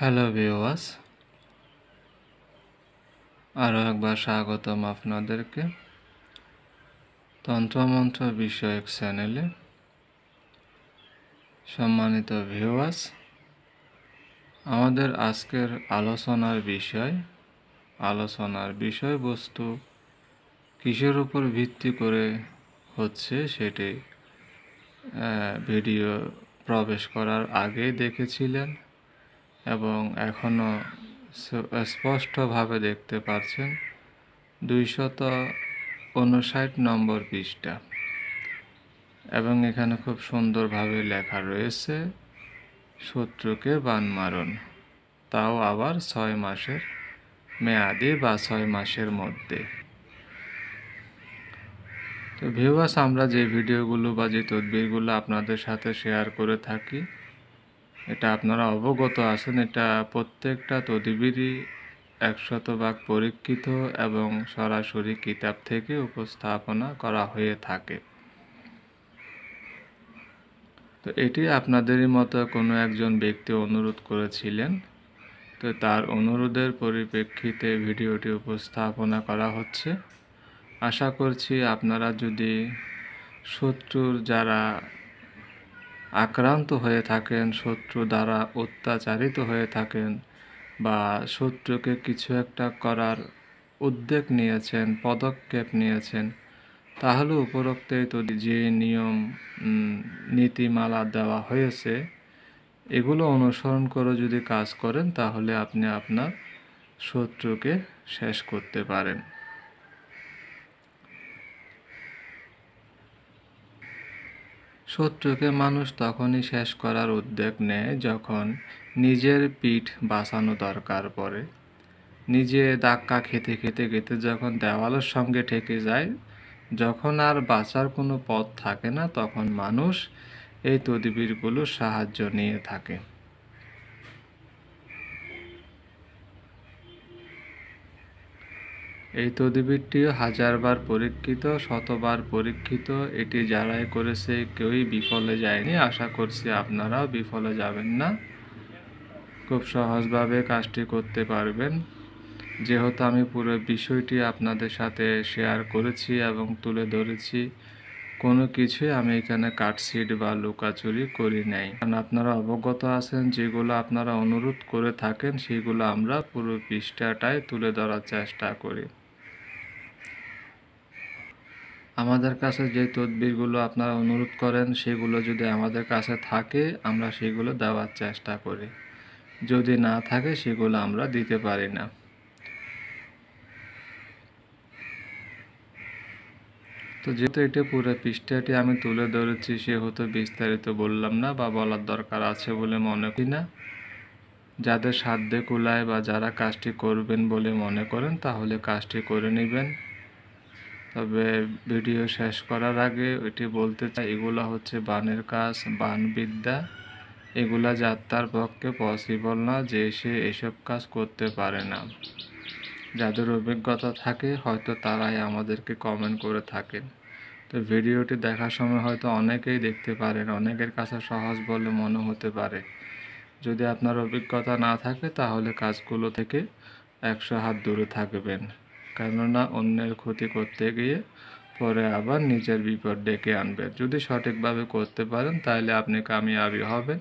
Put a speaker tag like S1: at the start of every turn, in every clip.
S1: Hello viewers, আরও একবার স্বাগতম আপনাদেরকে তন্ত্রমন্ত্র বিষয়ক চ্যানেলে। সম্মানিত ভিউয়ার্স, আমাদের আজকের আলোচনার বিষয়বস্তু কিসের উপর ভিত্তি করে হচ্ছে সেটি ভিডিও প্রবেশ করার আগেই দেখেছিলেন এবং এখনও স্পষ্টভাবে দেখতে পাচ্ছেন 259 নম্বর পৃষ্ঠা, এবং এখানে খুব সুন্দরভাবে লেখা রয়েছে শত্রুকে বান মারুন, তাও আবার 6 মাসের মেয়াদি বা 6 মাসের মধ্যে। তো ভিউয়ার্স, আমরা যে ভিডিওগুলো বা যে তদবিরগুলো আপনাদের সাথে শেয়ার করে থাকি, এটা আপনারা অবগত আছেন, এটা প্রত্যেকটা তদবিরই 100% পরীক্ষিত এবং সরাসরি কিতাব থেকে উপস্থাপনা করা হয়ে থাকে। তো এটি আপনাদেরই মতো কোনো একজন ব্যক্তি অনুরোধ করেছিলেন, তো তার অনুরোধের পরিপ্রেক্ষিতে ভিডিওটি উপস্থাপনা করা হচ্ছে। আশা করছি আপনারা যদি শত্রুর যারা আক্রান্ত হয়ে থাকেন, শত্রু দ্বারা অত্যাচারিত হয়ে থাকেন, বা শত্রুকে কিছু একটা করার উদ্যোগ নিয়েছেন, পদক্ষেপ নিয়েছেন, তাহলে উপরোক্ত যে নিয়ম নীতিমালা দেওয়া হয়েছে এগুলো অনুসরণ করে যদি কাজ করেন, তাহলে আপনি আপনার শত্রুকে শেষ করতে পারেন। শত্রুকে মানুষ তখনই শেষ করার উদ্যোগ নেয় যখন নিজের পিঠ বাঁচানো দরকার পড়ে। নিজে ধাক্কা খেতে খেতে খেতে যখন দেওয়ালের সঙ্গে ঠেকে যায়, যখন আর বাঁচার কোনো পথ থাকে না, তখন মানুষ এই তদবিরগুলোর সাহায্য নিয়ে থাকে। এই তদবিরটিও 1000বার পরীক্ষিত, শতবার পরীক্ষিত। এটি যারাই করেছে কেউই বিফলে যায়নি। আশা করছি আপনারাও বিফলে যাবেন না, খুব সহজভাবে কাজটি করতে পারবেন। যেহেতু আমি পুরো বিষয়টি আপনাদের সাথে শেয়ার করেছি এবং তুলে ধরেছি, কোনো কিছুই আমি এখানে কাটছিট বা লুকাচুরি করি নাই। কারণ আপনারা অবগত আছেন, যেগুলো আপনারা অনুরোধ করে থাকেন সেগুলো আমরা পুরো পৃষ্ঠাটায় তুলে ধরার চেষ্টা করি। আমাদের কাছে যে তদবিরগুলো আপনারা অনুরোধ করেন সেগুলো যদি আমাদের কাছে থাকে, আমরা সেগুলো দেওয়ার চেষ্টা করি। যদি না থাকে সেগুলো আমরা দিতে পারি না। তো যেহেতু এটা পুরো পৃষ্ঠাটি আমি তুলে ধরেছি, সেহেতু বিস্তারিত বললাম না বা বলার দরকার আছে বলে মনে করি না। যাদের সাধ্যে কুলায় বা যারা কাজটি করবেন বলে মনে করেন, তাহলে কাজটি করে নেবেন। তবে ভিডিও শেষ করার আগে এটি বলতে চাই, এগুলো হচ্ছে বানের কাজ, বানবিদ্যা। এগুলা যাত্রার পক্ষে পসিবল না, যে সে এসব কাজ করতে পারে না। যাদের অভিজ্ঞতা থাকে হয়তো তারাই আমাদেরকে কমেন্ট করে থাকেন। তো ভিডিওটি দেখার সময় হয়তো অনেকেই দেখতে পারেন, অনেকের কাছে সহজ বলে মনে হতে পারে। যদি আপনার অভিজ্ঞতা না থাকে তাহলে কাজগুলো থেকে 100 হাত দূরে থাকবেন, কেননা অন্যের ক্ষতি করতে গিয়ে পরে আবার নিজের বিপদ ডেকে আনবেন। যদি সঠিকভাবে করতে পারেন তাহলে আপনি কামিয়াবি হবেন।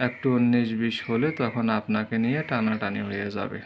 S1: একটু 19-20 হলে তখন আপনাকে নিয়ে টানাটানি হয়ে যাবে।